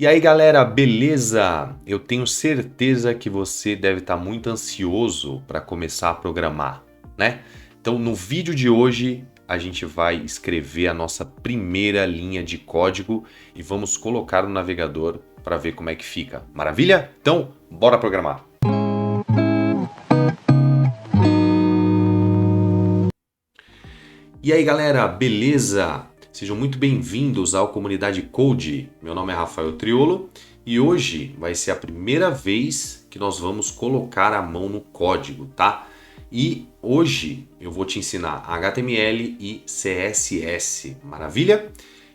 E aí galera, beleza? Eu tenho certeza que você deve estar muito ansioso para começar a programar, né? Então no vídeo de hoje a gente vai escrever a nossa primeira linha de código e vamos colocar no navegador para ver como é que fica. Maravilha? Então, bora programar! E aí galera, beleza? Sejam muito bem-vindos ao Comunidade Code. Meu nome é Rafael Triolo e hoje vai ser a primeira vez que nós vamos colocar a mão no código, tá? E hoje eu vou te ensinar HTML e CSS, maravilha?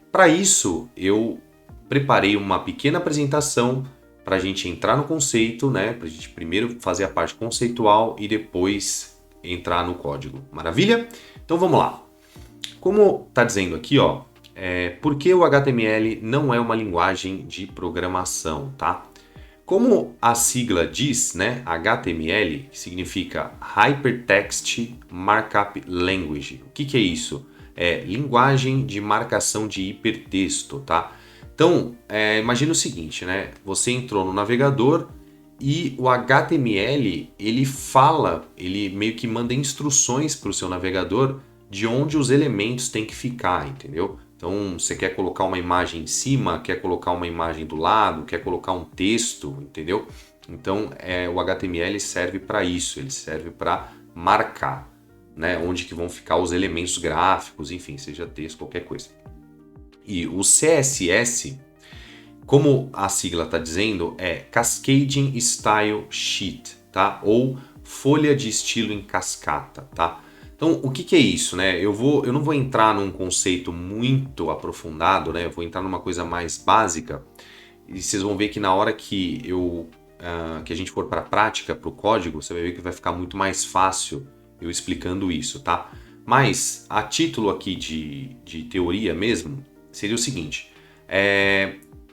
Para isso eu preparei uma pequena apresentação para a gente entrar no conceito, né? Para a gente primeiro fazer a parte conceitual e depois entrar no código, maravilha? Então vamos lá. Como está dizendo aqui, ó, por que o HTML não é uma linguagem de programação, tá? Como a sigla diz, né, HTML significa Hypertext Markup Language. O que é isso? É linguagem de marcação de hipertexto, tá? Então, imagina o seguinte, né? Você entrou no navegador e o HTML, ele meio que manda instruções para o seu navegador de onde os elementos têm que ficar, entendeu? Então, você quer colocar uma imagem em cima, quer colocar uma imagem do lado, quer colocar um texto, entendeu? Então, o HTML serve para isso, ele serve para marcar, né, onde que vão ficar os elementos gráficos, enfim, seja texto, qualquer coisa. E o CSS, como a sigla está dizendo, é Cascading Style Sheet, tá? Ou folha de estilo em cascata, tá? Então, o que é isso, né? Eu não vou entrar num conceito muito aprofundado, né? Eu vou entrar numa coisa mais básica e vocês vão ver que na hora que que a gente for para a prática, para o código, você vai ver que vai ficar muito mais fácil eu explicando isso, tá? Mas a título aqui de teoria mesmo seria o seguinte: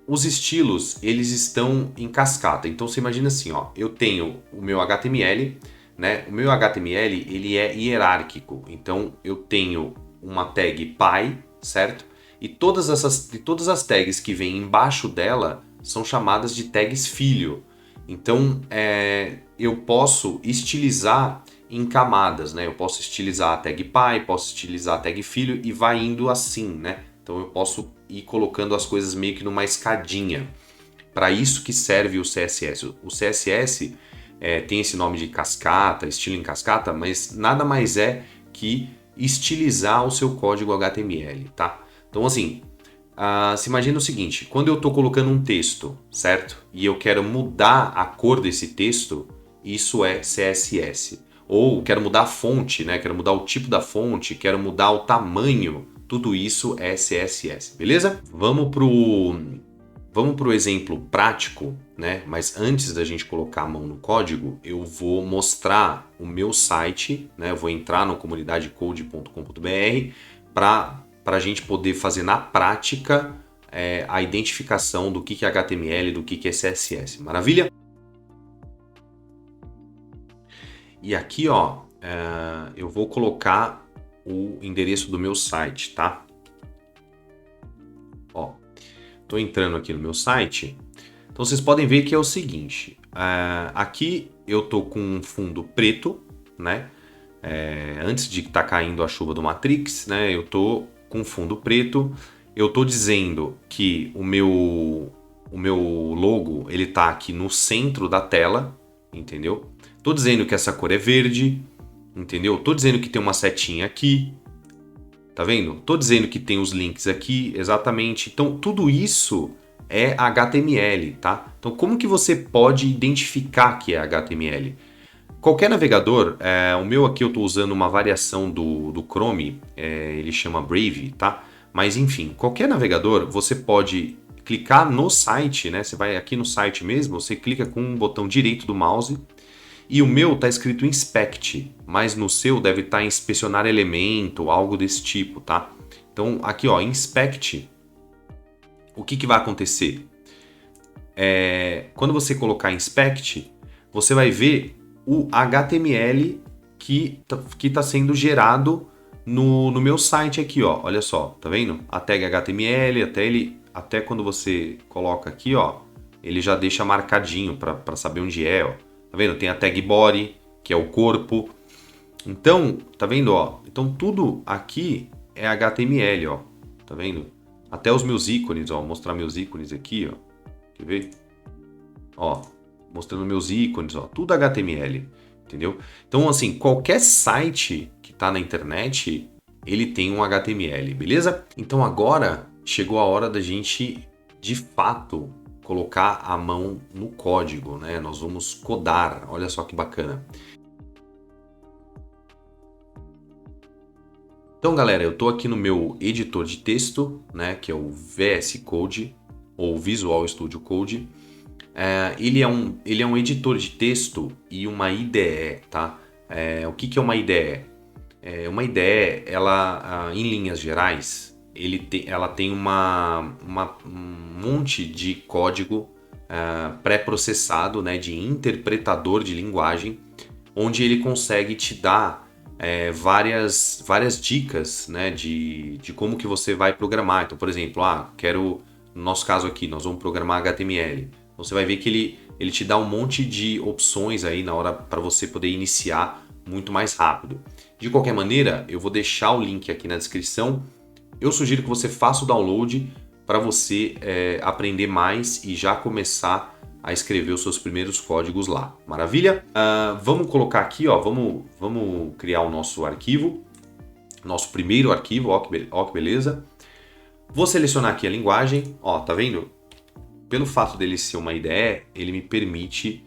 os estilos eles estão em cascata. Então você imagina assim, ó, eu tenho o meu HTML. Né? O meu HTML ele é hierárquico, então eu tenho uma tag py, certo? E todas as tags que vêm embaixo dela são chamadas de tags filho. Então eu posso estilizar em camadas, né? Eu posso estilizar a tag py, posso estilizar a tag filho e vai indo assim, né? Então eu posso ir colocando as coisas meio que numa escadinha. Para isso que serve o CSS. O CSS tem esse nome de cascata, estilo em cascata, mas nada mais é que estilizar o seu código HTML, tá? Então assim, se imagina o seguinte: quando eu estou colocando um texto, certo? E eu quero mudar a cor desse texto, isso é CSS. Ou quero mudar a fonte, né? Quero mudar o tipo da fonte, quero mudar o tamanho, tudo isso é CSS, beleza? Vamos pro exemplo prático, né? Mas antes da gente colocar a mão no código, eu vou mostrar o meu site, né? Eu vou entrar no comunidadecode.com.br para a gente poder fazer na prática a identificação do que é HTML, do que é CSS. Maravilha? E aqui, ó, eu vou colocar o endereço do meu site, tá? Ó, tô entrando aqui no meu site. Então vocês podem ver que é o seguinte: aqui eu tô com um fundo preto, né? Antes de estar caindo a chuva do Matrix, né? Eu tô com fundo preto. Eu tô dizendo que o meu logo ele tá aqui no centro da tela, entendeu? Tô dizendo que essa cor é verde, entendeu? Tô dizendo que tem uma setinha aqui, tá vendo? Tô dizendo que tem os links aqui, exatamente. Então tudo isso é HTML, tá? Então como que você pode identificar que é HTML? Qualquer navegador, o meu aqui eu estou usando uma variação do Chrome, ele chama Brave, tá? Mas enfim, qualquer navegador você pode clicar no site, né? Você vai aqui no site mesmo, você clica com o botão direito do mouse e o meu está escrito Inspect, mas no seu deve estar inspecionar elemento, algo desse tipo, tá? Então aqui ó, Inspect, o que vai acontecer? Quando você colocar Inspect, você vai ver o HTML que está sendo gerado no meu site aqui, ó. Olha só, tá vendo? A tag HTML, até quando você coloca aqui, ó, ele já deixa marcadinho para saber onde é, ó. Tá vendo? Tem a tag body, que é o corpo. Então, tá vendo, ó? Então tudo aqui é HTML, ó. Tá vendo? Até os meus ícones, ó, vou mostrar meus ícones aqui, ó. Quer ver? Ó, mostrando meus ícones, ó, tudo HTML, entendeu? Então, assim, qualquer site que tá na internet, ele tem um HTML, beleza? Então agora chegou a hora da gente, de fato, colocar a mão no código, né? Nós vamos codar, olha só que bacana. Então, galera, eu tô aqui no meu editor de texto, né, que é o VS Code, ou Visual Studio Code. Ele é um editor de texto e uma IDE, tá? O que é uma IDE? Uma IDE, ela, em linhas gerais, ela tem um monte de código pré-processado, né, de interpretador de linguagem, onde ele consegue te dar várias dicas, né, de como que você vai programar. Então, por exemplo, no nosso caso aqui, nós vamos programar HTML. Então, você vai ver que ele te dá um monte de opções aí na hora para você poder iniciar muito mais rápido. De qualquer maneira, eu vou deixar o link aqui na descrição. Eu sugiro que você faça o download para você aprender mais e já começar a escrever os seus primeiros códigos lá. Maravilha? Vamos colocar aqui, ó, vamos criar o nosso arquivo, nosso primeiro arquivo, ó que beleza. Vou selecionar aqui a linguagem, ó, tá vendo? Pelo fato dele ser uma IDE, ele me permite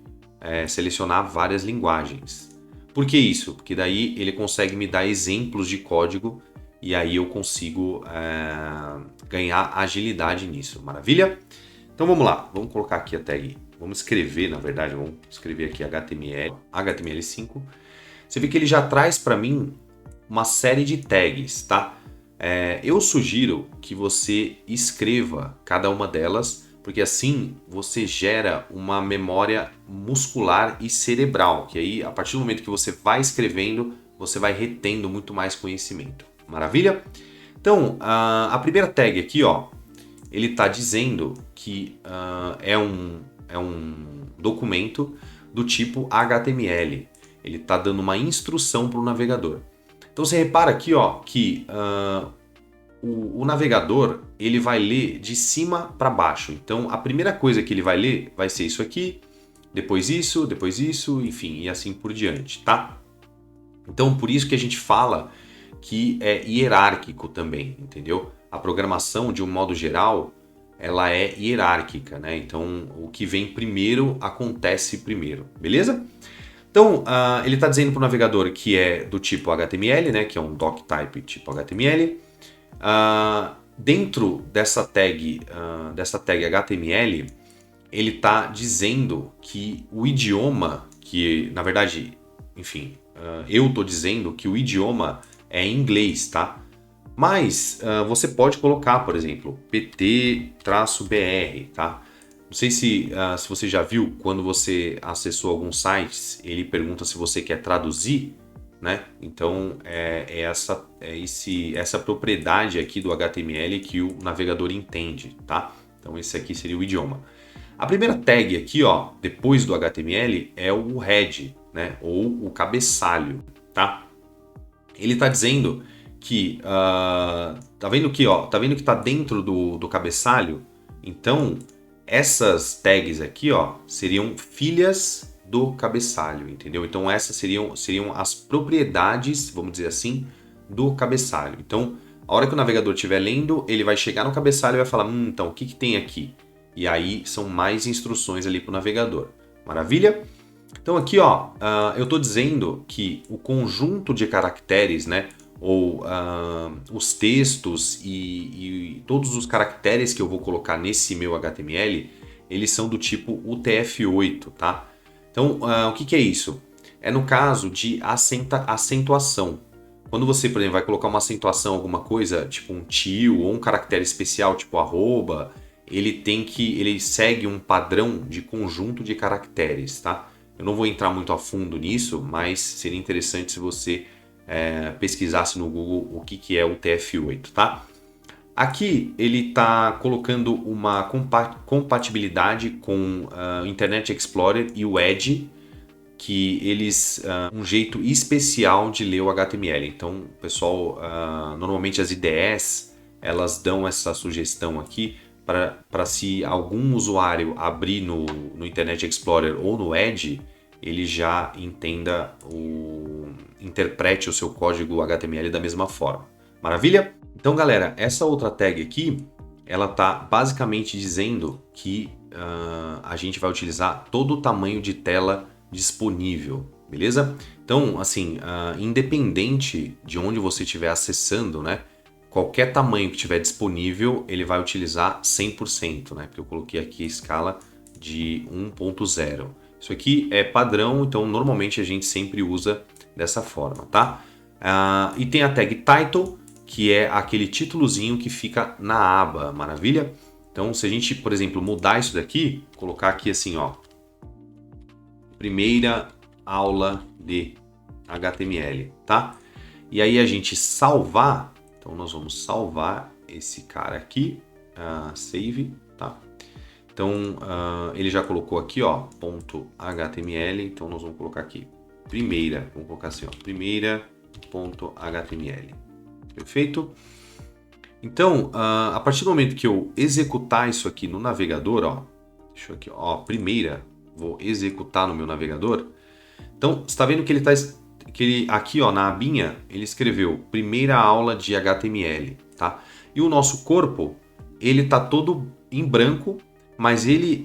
selecionar várias linguagens. Por que isso? Porque daí ele consegue me dar exemplos de código e aí eu consigo ganhar agilidade nisso. Maravilha? Então vamos lá, vamos colocar aqui a tag, vamos escrever, na verdade, vamos escrever aqui HTML5. Você vê que ele já traz para mim uma série de tags, tá? Eu sugiro que você escreva cada uma delas, porque assim você gera uma memória muscular e cerebral, que aí a partir do momento que você vai escrevendo, você vai retendo muito mais conhecimento. Maravilha? Então, a primeira tag aqui, ó, ele está dizendo que é um documento do tipo HTML. Ele está dando uma instrução para o navegador. Então você repara aqui, ó, que o navegador ele vai ler de cima para baixo. Então a primeira coisa que ele vai ler vai ser isso aqui, depois isso, enfim, e assim por diante, tá? Então por isso que a gente fala que é hierárquico também, entendeu? A programação, de um modo geral, ela é hierárquica, né? Então, o que vem primeiro acontece primeiro, beleza? Então, ele está dizendo para o navegador que é do tipo HTML, né? Que é um doctype tipo HTML. Dentro dessa tag HTML, ele está dizendo que o idioma, que na verdade, enfim, eu estou dizendo que o idioma é em inglês, tá? Mas você pode colocar, por exemplo, PT-BR, tá? Não sei se você já viu, quando você acessou alguns sites, ele pergunta se você quer traduzir, né? Então essa propriedade aqui do HTML que o navegador entende, tá? Então esse aqui seria o idioma. A primeira tag aqui, ó, depois do HTML, é o head, né? Ou o cabeçalho, tá? Ele está dizendo que tá vendo que, ó, tá vendo que tá dentro do cabeçalho? Então essas tags aqui, ó, seriam filhas do cabeçalho, entendeu? Então essas seriam as propriedades, vamos dizer assim, do cabeçalho. Então a hora que o navegador estiver lendo, ele vai chegar no cabeçalho e vai falar, então o que tem aqui? E aí são mais instruções ali para o navegador. Maravilha? Então aqui, ó, eu estou dizendo que o conjunto de caracteres, né, ou os textos e todos os caracteres que eu vou colocar nesse meu HTML, eles são do tipo UTF-8, tá? Então, o que é isso? É no caso de acentuação. Quando você, por exemplo, vai colocar uma acentuação, alguma coisa, tipo um tio ou um caractere especial, tipo arroba, ele segue um padrão de conjunto de caracteres, tá? Eu não vou entrar muito a fundo nisso, mas seria interessante se você pesquisasse no Google o que é o TF8, tá? Aqui ele está colocando uma compatibilidade com o Internet Explorer e o Edge, que eles um jeito especial de ler o HTML. Então, o pessoal, normalmente as IDEs, elas dão essa sugestão aqui para se algum usuário abrir no Internet Explorer ou no Edge, ele já interprete o seu código HTML da mesma forma. Maravilha? Então, galera, essa outra tag aqui, ela está basicamente dizendo que a gente vai utilizar todo o tamanho de tela disponível, beleza? Então, assim, independente de onde você estiver acessando, né? Qualquer tamanho que tiver disponível, ele vai utilizar 100%, né? Porque eu coloquei aqui a escala de 1.0. Isso aqui é padrão, então normalmente a gente sempre usa dessa forma, tá? E tem a tag title, que é aquele títulozinho que fica na aba, maravilha? Então, se a gente, por exemplo, mudar isso daqui, colocar aqui assim, ó, primeira aula de HTML, tá? E aí a gente salvar, então nós vamos salvar esse cara aqui, save, tá? Então, ele já colocou aqui, ó, .html, então nós vamos colocar aqui, primeira, vamos colocar assim, ó, primeira.html. Perfeito? Então, a partir do momento que eu executar isso aqui no navegador, ó, deixa eu aqui, ó, primeira, vou executar no meu navegador. Então, você está vendo que ele aqui, ó, na abinha, ele escreveu primeira aula de HTML, tá? E o nosso corpo, ele tá todo em branco, mas ele,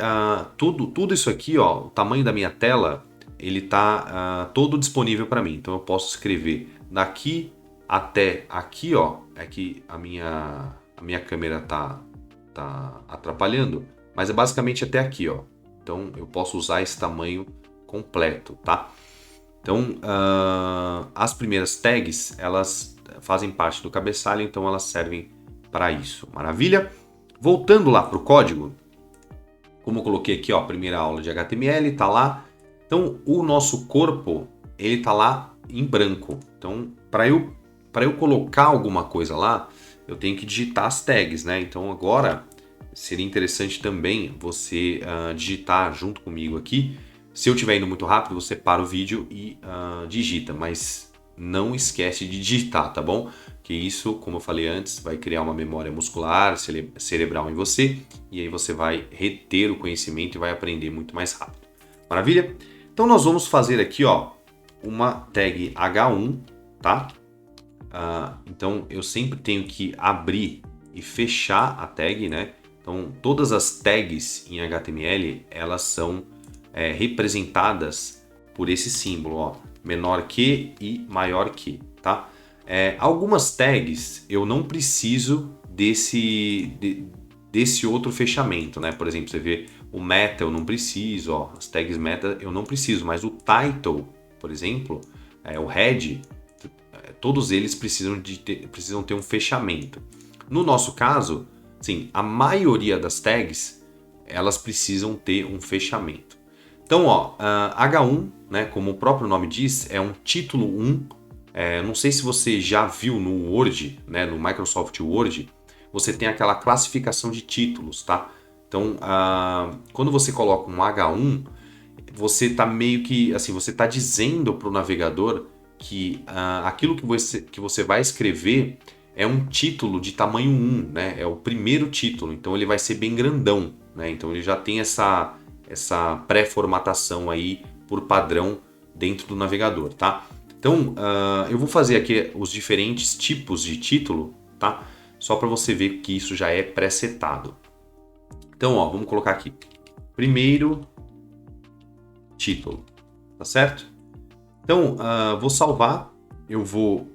tudo isso aqui, ó, o tamanho da minha tela, ele tá todo disponível para mim. Então, eu posso escrever daqui até aqui, ó, é que a minha câmera tá atrapalhando, mas é basicamente até aqui, ó. Então eu posso usar esse tamanho completo, tá? Então as primeiras tags, elas fazem parte do cabeçalho, então elas servem para isso. Maravilha? Voltando lá para o código, como eu coloquei aqui, ó, primeira aula de HTML, tá lá. Então o nosso corpo, ele tá lá em branco. Então para eu colocar alguma coisa lá, eu tenho que digitar as tags, né? Então agora seria interessante também você digitar junto comigo aqui. Se eu estiver indo muito rápido, você para o vídeo e digita, mas não esquece de digitar, tá bom? Que isso, como eu falei antes, vai criar uma memória muscular, cerebral em você, e aí você vai reter o conhecimento e vai aprender muito mais rápido. Maravilha? Então nós vamos fazer aqui, ó, uma tag H1, tá? Então eu sempre tenho que abrir e fechar a tag, né? Então todas as tags em HTML, elas são representadas por esse símbolo, ó, menor que e maior que, tá? Algumas tags eu não preciso desse outro fechamento, né? Por exemplo, você vê o meta eu não preciso, ó, as tags meta eu não preciso, mas o title, por exemplo, o head, todos eles precisam ter um fechamento. No nosso caso, sim, a maioria das tags, elas precisam ter um fechamento. Então, ó, H1, né, como o próprio nome diz, é um título 1. Não sei se você já viu no Word, né, no Microsoft Word, você tem aquela classificação de títulos, tá? Então, quando você coloca um H1, você está meio que, assim, você está dizendo para o navegador que aquilo que você vai escrever é um título de tamanho 1, né? É o primeiro título, então ele vai ser bem grandão, né? Então ele já tem essa pré-formatação aí por padrão dentro do navegador, tá? Então eu vou fazer aqui os diferentes tipos de título, tá? Só para você ver que isso já é pré-setado. Então, ó, vamos colocar aqui primeiro título, tá certo? Então, vou salvar, eu vou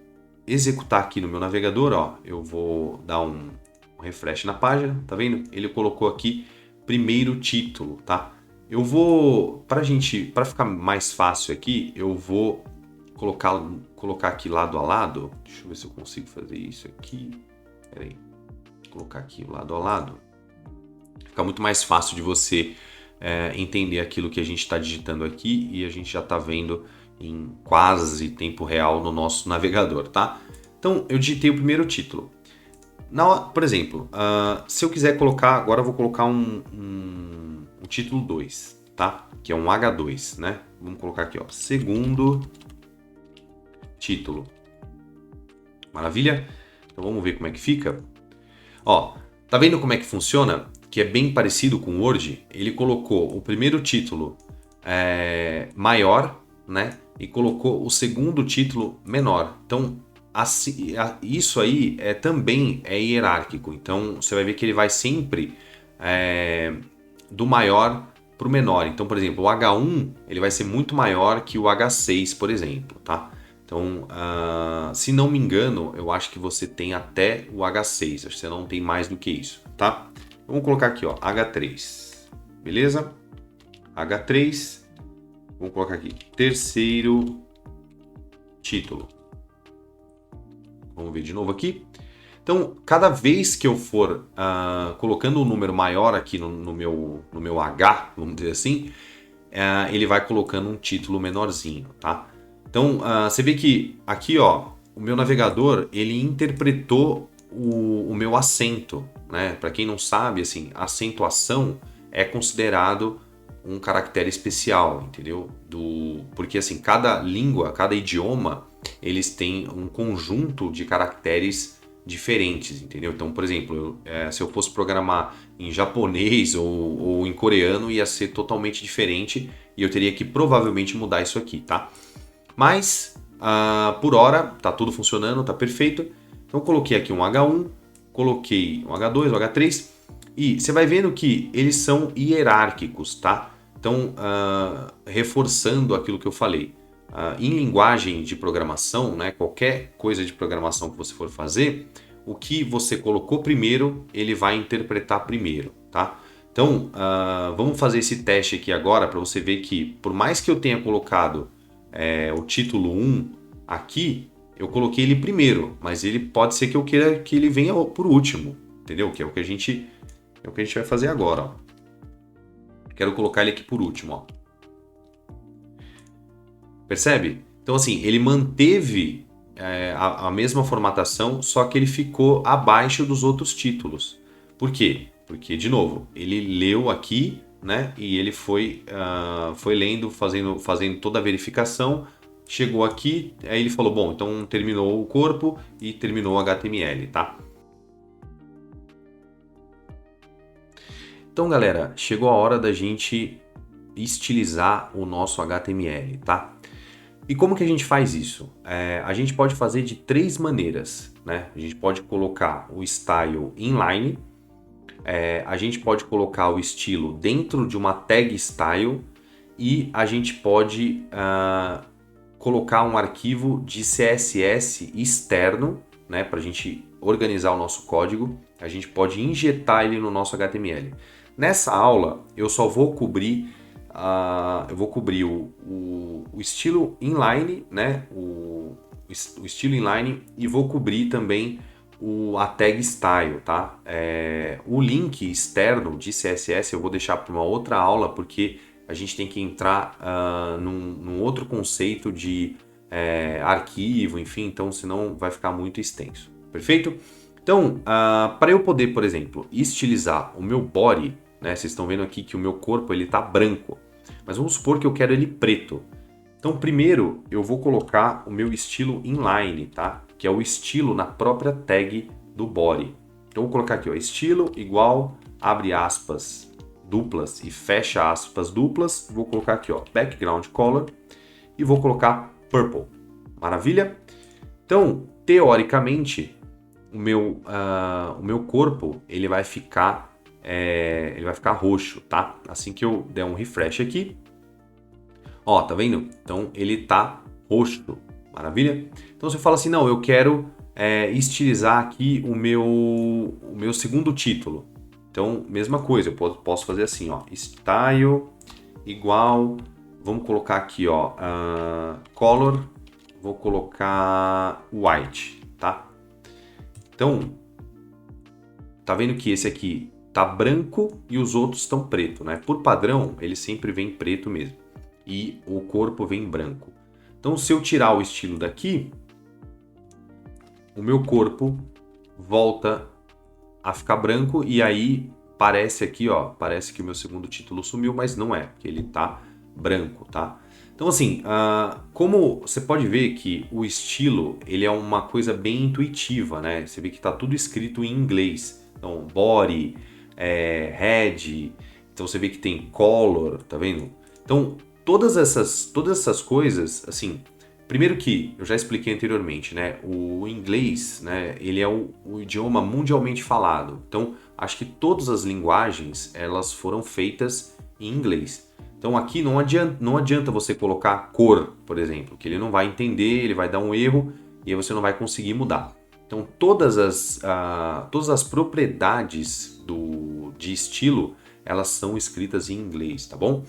executar aqui no meu navegador, ó, eu vou dar um refresh na página, tá vendo? Ele colocou aqui primeiro título, tá? Eu vou, para ficar mais fácil aqui, eu vou colocar aqui lado a lado. Deixa eu ver se eu consigo fazer isso aqui. Pera aí, vou colocar aqui lado a lado. Fica muito mais fácil de você entender aquilo que a gente está digitando aqui e a gente já está vendo em quase tempo real no nosso navegador, tá? Então, eu digitei o primeiro título. Por exemplo, se eu quiser colocar, agora eu vou colocar um título 2, tá? Que é um H2, né? Vamos colocar aqui, ó, segundo título. Maravilha? Então vamos ver como é que fica. Ó, tá vendo como é que funciona? Que é bem parecido com o Word. Ele colocou o primeiro título maior, né? E colocou o segundo título menor. Então, assim, isso aí também é hierárquico. Então, você vai ver que ele vai sempre do maior para o menor. Então, por exemplo, o H1 ele vai ser muito maior que o H6, por exemplo, tá? Então, se não me engano, eu acho que você tem até o H6. Acho que você não tem mais do que isso, tá? Vamos colocar aqui, ó, H3. Beleza? H3. Vamos colocar aqui, terceiro título. Vamos ver de novo aqui. Então, cada vez que eu for colocando um número maior aqui no meu H, vamos dizer assim, ele vai colocando um título menorzinho, tá? Então, você vê que aqui, ó, o meu navegador, ele interpretou o meu acento, né? Para quem não sabe, assim, acentuação é considerado um caractere especial, entendeu? Porque, assim, cada língua, cada idioma, eles têm um conjunto de caracteres diferentes, entendeu? Então, por exemplo, se eu fosse programar em japonês ou em coreano, ia ser totalmente diferente e eu teria que provavelmente mudar isso aqui, tá? Mas, por hora, tá tudo funcionando, tá perfeito. Então, eu coloquei aqui um H1, coloquei um H2, um H3 e você vai vendo que eles são hierárquicos, tá? Então, reforçando aquilo que eu falei. Em linguagem de programação, né, qualquer coisa de programação que você for fazer, o que você colocou primeiro, ele vai interpretar primeiro, tá? Então, vamos fazer esse teste aqui agora para você ver que, por mais que eu tenha colocado o título 1 aqui, eu coloquei ele primeiro, mas ele pode ser que eu queira que ele venha por último, entendeu? Que é o que a gente vai fazer agora, ó. Quero colocar ele aqui por último, ó. Percebe? Então, assim, ele manteve a mesma formatação, só que ele ficou abaixo dos outros títulos. Por quê? Porque, de novo, ele leu aqui, né? E ele foi lendo, fazendo toda a verificação, chegou aqui, aí ele falou, bom, então terminou o corpo e terminou o HTML, tá? Então, galera, chegou a hora da gente estilizar o nosso HTML, tá? E como que a gente faz isso? A gente pode fazer de 3 maneiras, né? A gente pode colocar o style inline, a gente pode colocar o estilo dentro de uma tag style e a gente pode colocar um arquivo de CSS externo, né? Para a gente organizar o nosso código. A gente pode injetar ele no nosso HTML. Nessa aula eu só vou cobrir eu vou cobrir o estilo inline, né? O estilo inline e vou cobrir também a tag style, tá? O link externo de CSS eu vou deixar para uma outra aula porque a gente tem que entrar num outro conceito de arquivo, enfim, então senão vai ficar muito extenso, perfeito? Então, para eu poder, por exemplo, estilizar o meu body, né? Vocês estão vendo aqui que o meu corpo ele tá branco, mas vamos supor que eu quero ele preto. Então, primeiro eu vou colocar o meu estilo inline, tá? Que é o estilo na própria tag do body. Então, eu vou colocar aqui, ó, estilo igual, abre aspas duplas e fecha aspas duplas. Vou colocar aqui, ó, background color e vou colocar purple. Maravilha? Então, teoricamente, o meu corpo ele vai ficar roxo, tá? Assim que eu der um refresh aqui, ó, tá vendo? Então ele tá roxo, maravilha? Então você fala assim, não, eu quero estilizar aqui o meu segundo título. Então, mesma coisa, eu posso fazer assim, ó, style igual, vamos colocar aqui, ó, color, vou colocar white, tá? Então, tá vendo que esse aqui tá branco e os outros estão preto, né? Por padrão, ele sempre vem preto mesmo. E o corpo vem branco. Então, se eu tirar o estilo daqui, o meu corpo volta a ficar branco e aí parece aqui, ó, parece que o meu segundo título sumiu, mas não é, porque ele tá branco, tá? Então assim, como você pode ver que o estilo, ele é uma coisa bem intuitiva, né? Você vê que tá tudo escrito em inglês. Então, body, head, então você vê que tem color, tá vendo? Então, todas essas coisas, assim, primeiro que eu já expliquei anteriormente, né? O inglês, né? Ele é o idioma mundialmente falado. Então, acho que todas as linguagens elas foram feitas em inglês. Então, aqui não adianta você colocar cor, por exemplo, que ele não vai entender, ele vai dar um erro e aí você não vai conseguir mudar. Então, todas as propriedades de estilo elas são escritas em inglês, tá bom?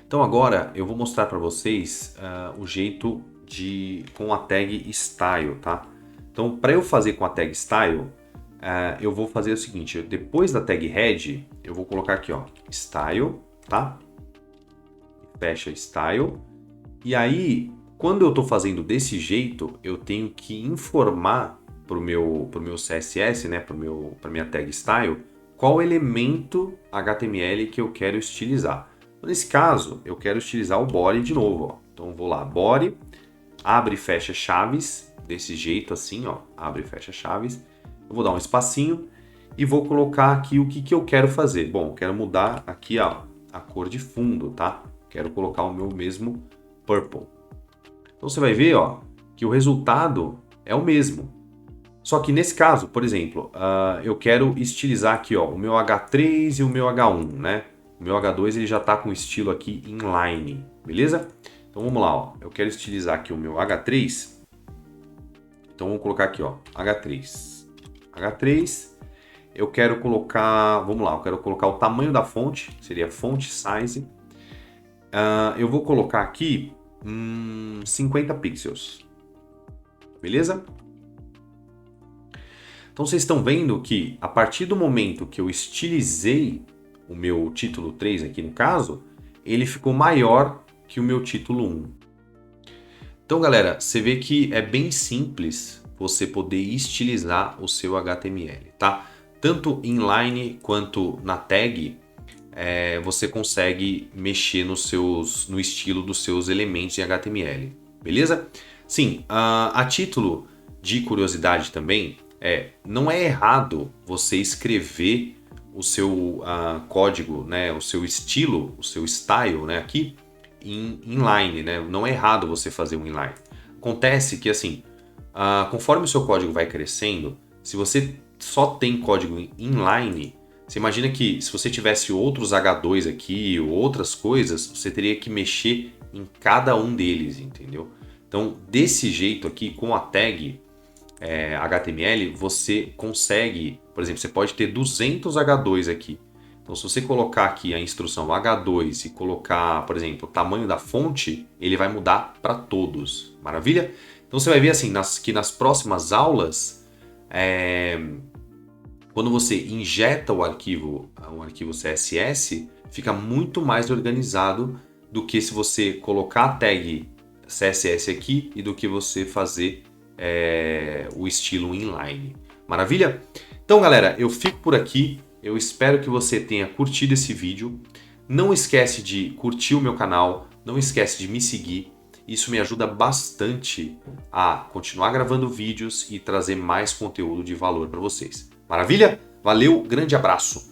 Então agora eu vou mostrar para vocês o jeito com a tag style, tá? Então para eu fazer com a tag style, eu vou fazer o seguinte, depois da tag head, eu vou colocar aqui, ó, style, tá? Fecha style. E aí, quando eu estou fazendo desse jeito, eu tenho que informar pro meu CSS, né, para minha tag style, qual elemento HTML que eu quero estilizar. Nesse caso, eu quero estilizar o body de novo, ó. Então vou lá, body, abre e fecha chaves, desse jeito assim, ó, abre e fecha chaves. Eu vou dar um espacinho e vou colocar aqui o que eu quero fazer. Bom, eu quero mudar aqui, ó, a cor de fundo, tá? Quero colocar o meu mesmo purple. Então você vai ver, ó, que o resultado é o mesmo. Só que nesse caso, por exemplo, eu quero estilizar aqui, ó, o meu H3 e o meu H1, né? O meu H2 ele já está com estilo aqui inline, beleza? Então vamos lá, ó. Eu quero estilizar aqui o meu H3. Então vamos colocar aqui, ó, H3. H3. Eu quero colocar, vamos lá, eu quero colocar o tamanho da fonte, seria font size. Eu vou colocar aqui 50 pixels, beleza? Então vocês estão vendo que a partir do momento que eu estilizei o meu título 3 aqui no caso, ele ficou maior que o meu título 1. Então galera, você vê que é bem simples você poder estilizar o seu HTML, tá? Tanto inline quanto na tag, você consegue mexer no estilo dos seus elementos em HTML, beleza? Sim, a título de curiosidade também, não é errado você escrever o seu código, né, o seu estilo, o seu style, né, aqui em inline, né? Não é errado você fazer um inline. Acontece que assim, conforme o seu código vai crescendo, se você só tem código inline, você imagina que se você tivesse outros H2 aqui ou outras coisas, você teria que mexer em cada um deles, entendeu? Então, desse jeito aqui, com a tag HTML, você consegue, por exemplo, você pode ter 200 H2 aqui. Então, se você colocar aqui a instrução H2 e colocar, por exemplo, o tamanho da fonte, ele vai mudar para todos. Maravilha? Então, você vai ver assim, que nas próximas aulas, quando você injeta o arquivo CSS, fica muito mais organizado do que se você colocar a tag CSS aqui e do que você fazer o estilo inline. Maravilha? Então, galera, eu fico por aqui. Eu espero que você tenha curtido esse vídeo. Não esquece de curtir o meu canal, não esquece de me seguir. Isso me ajuda bastante a continuar gravando vídeos e trazer mais conteúdo de valor para vocês. Maravilha? Valeu, grande abraço!